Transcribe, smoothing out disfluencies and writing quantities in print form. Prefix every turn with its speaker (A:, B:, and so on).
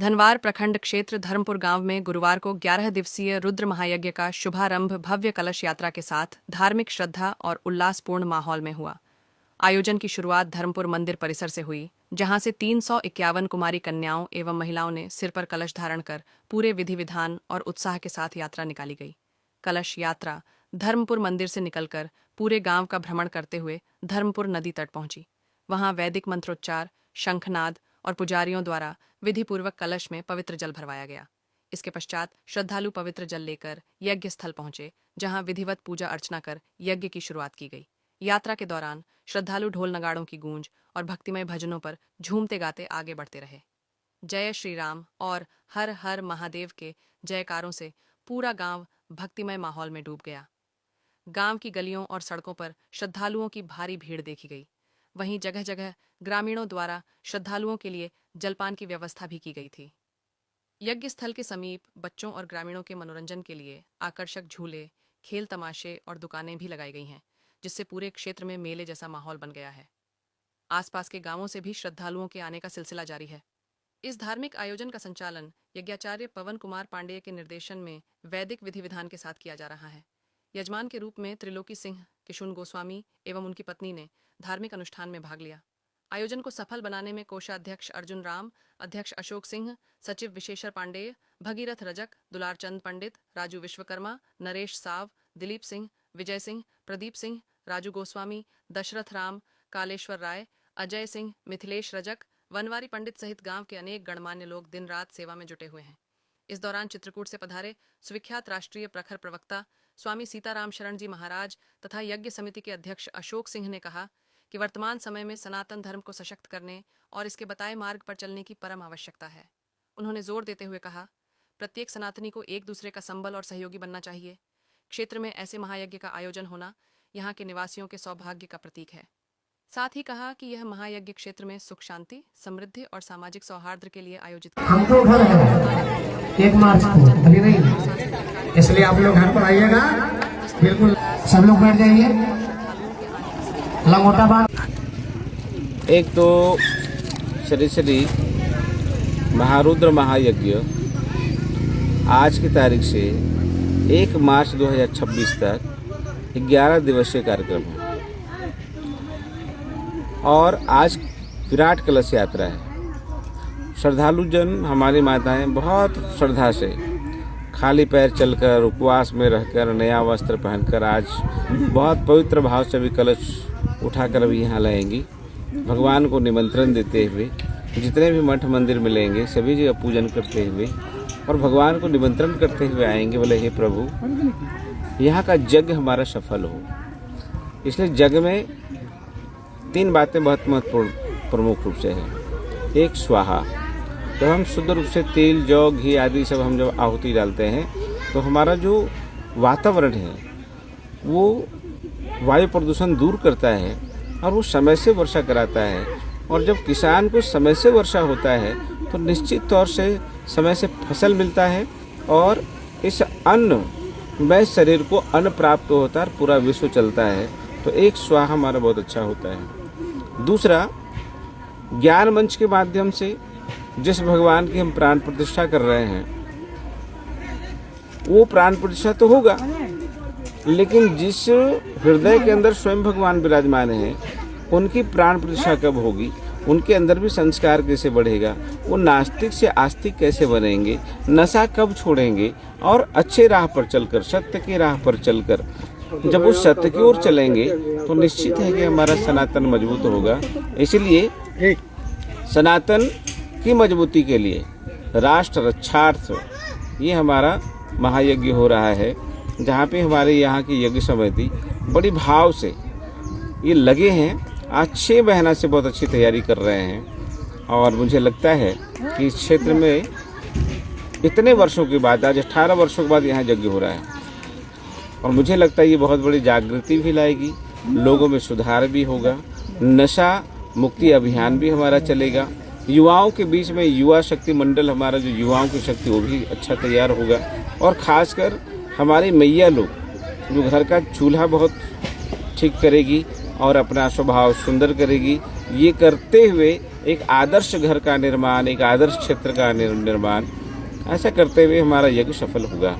A: धनवार प्रखंड क्षेत्र धर्मपुर गांव में गुरुवार को 11 दिवसीय रुद्र महायज्ञ का शुभारंभ भव्य कलश यात्रा के साथ धार्मिक श्रद्धा और उल्लासपूर्ण माहौल में हुआ। आयोजन की शुरुआत धर्मपुर मंदिर परिसर से हुई, जहां से 351 कुमारी कन्याओं एवं महिलाओं ने सिर पर कलश धारण कर पूरे विधि विधान और उत्साह के साथ यात्रा निकाली गई। कलश यात्रा धर्मपुर मंदिर से निकलकर पूरे गांव का भ्रमण करते हुए धर्मपुर नदी तट पहुंची। वहां वैदिक मंत्रोच्चार, शंखनाद और पुजारियों द्वारा विधिपूर्वक कलश में पवित्र जल भरवाया गया। इसके पश्चात श्रद्धालु पवित्र जल लेकर यज्ञ स्थल पहुंचे, जहां विधिवत पूजा अर्चना कर यज्ञ की शुरुआत की गई। यात्रा के दौरान श्रद्धालु ढोल नगाड़ों की गूंज और भक्तिमय भजनों पर झूमते गाते आगे बढ़ते रहे। जय श्री राम और हर हर महादेव के जयकारों से पूरा गांव भक्तिमय माहौल में डूब गया। गांव की गलियों और सड़कों पर श्रद्धालुओं की भारी भीड़ देखी गई। वहीं जगह जगह ग्रामीणों द्वारा श्रद्धालुओं के लिए जलपान की व्यवस्था भी की गई थी। यज्ञ स्थल के समीप बच्चों और ग्रामीणों के मनोरंजन के लिए आकर्षक झूले, खेल तमाशे और दुकानें भी लगाई गई हैं, जिससे पूरे क्षेत्र में मेले जैसा माहौल बन गया है। आसपास के गांवों से भी श्रद्धालुओं के आने का सिलसिला जारी है। इस धार्मिक आयोजन का संचालन यज्ञाचार्य पवन कुमार पांडेय के निर्देशन में वैदिक विधि विधान के साथ किया जा रहा है। यजमान के रूप में त्रिलोकी सिंह किशुन गोस्वामी एवं उनकी पत्नी ने धार्मिक अनुष्ठान में भाग लिया। आयोजन को सफल बनाने में कोषाध्यक्ष अर्जुन राम, अध्यक्ष अशोक सिंह, सचिव विशेषर पांडेय, भगीरथ रजक, दुलार चंद पंडित, राजू विश्वकर्मा, नरेश साव, दिलीप सिंह, विजय सिंह, प्रदीप सिंह, राजू गोस्वामी, दशरथ राम, कालेश्वर राय, अजय सिंह, मिथिलेश रजक, वनवारी पंडित सहित गांव के अनेक गणमान्य लोग दिन रात सेवा में जुटे हुए हैं। इस दौरान चित्रकूट से पधारे सुविख्यात राष्ट्रीय प्रखर प्रवक्ता स्वामी सीताराम शरण जी महाराज तथा यज्ञ समिति के अध्यक्ष अशोक सिंह ने कहा कि वर्तमान समय में सनातन धर्म को सशक्त करने और इसके बताए मार्ग पर चलने की परम आवश्यकता है। उन्होंने जोर देते हुए कहा, प्रत्येक सनातनी को एक दूसरे का संबल और सहयोगी बनना चाहिए। क्षेत्र में ऐसे महायज्ञ का आयोजन होना यहाँ के निवासियों के सौभाग्य का प्रतीक है। साथ ही कहा कि यह महायज्ञ क्षेत्र में सुख शांति, समृद्धि और सामाजिक सौहार्द के लिए आयोजित
B: हमको घर है 1 मार्च को, अभी नहीं, इसलिए आप लोग घर पर आइएगा। बिल्कुल सब लोग बैठ जाइए। लंगोटा बांध।
C: एक तो श्री श्री महारुद्र महायज्ञ आज की तारीख से 1 मार्च 2026 तक 11 दिवसीय कार्यक्रम है और आज विराट कलश यात्रा है। श्रद्धालु जन, हमारी माताएं बहुत श्रद्धा से खाली पैर चलकर, उपवास में रहकर, नया वस्त्र पहनकर आज बहुत पवित्र भाव से भी कलश उठाकर अभी यहाँ लाएंगी। भगवान को निमंत्रण देते हुए जितने भी मठ मंदिर मिलेंगे सभी जगह पूजन करते हुए और भगवान को निमंत्रण करते हुए आएंगे, बोले हे प्रभु यहाँ का यज्ञ हमारा सफल हो। इसलिए यज्ञ में 3 बातें बहुत महत्वपूर्ण प्रमुख रूप से है। एक, स्वाहा। जब हम शुद्ध रूप से तेल, जौ, घी आदि सब हम जब आहुति डालते हैं तो हमारा जो वातावरण है वो वायु प्रदूषण दूर करता है और वो समय से वर्षा कराता है। और जब किसान को समय से वर्षा होता है तो निश्चित तौर से समय से फसल मिलता है और इस अन्न में शरीर को अन्न प्राप्त होता है और पूरा विश्व चलता है। तो एक स्वाहा हमारा बहुत अच्छा होता है। दूसरा, ज्ञान मंच के माध्यम से जिस भगवान की हम प्राण प्रतिष्ठा कर रहे हैं वो प्राण प्रतिष्ठा तो होगा, लेकिन जिस हृदय के अंदर स्वयं भगवान विराजमान हैं उनकी प्राण प्रतिष्ठा कब होगी, उनके अंदर भी संस्कार कैसे बढ़ेगा, वो नास्तिक से आस्तिक कैसे बनेंगे, नशा कब छोड़ेंगे और अच्छे राह पर चलकर, सत्य की राह पर चलकर जब वो सत्य की ओर चलेंगे तो निश्चित है कि हमारा सनातन मजबूत होगा। इसलिए सनातन की मजबूती के लिए राष्ट्र रक्षार्थ ये हमारा महायज्ञ हो रहा है, जहाँ पे हमारे यहाँ की यज्ञ समिति बड़ी भाव से ये लगे हैं। आज 6 महीना से बहुत अच्छी तैयारी कर रहे हैं और मुझे लगता है कि इस क्षेत्र में इतने वर्षों के बाद, आज 18 वर्षों के बाद यहाँ यज्ञ हो रहा है और मुझे लगता है ये बहुत बड़ी जागृति भी लाएगी, लोगों में सुधार भी होगा, नशा मुक्ति अभियान भी हमारा चलेगा, युवाओं के बीच में युवा शक्ति मंडल, हमारा जो युवाओं की शक्ति वो भी अच्छा तैयार होगा और ख़ासकर हमारी मैया लोग जो घर का चूल्हा बहुत ठीक करेगी और अपना स्वभाव सुंदर करेगी, ये करते हुए एक आदर्श घर का निर्माण, एक आदर्श क्षेत्र का निर्माण, ऐसा करते हुए हमारा यज्ञ सफल होगा।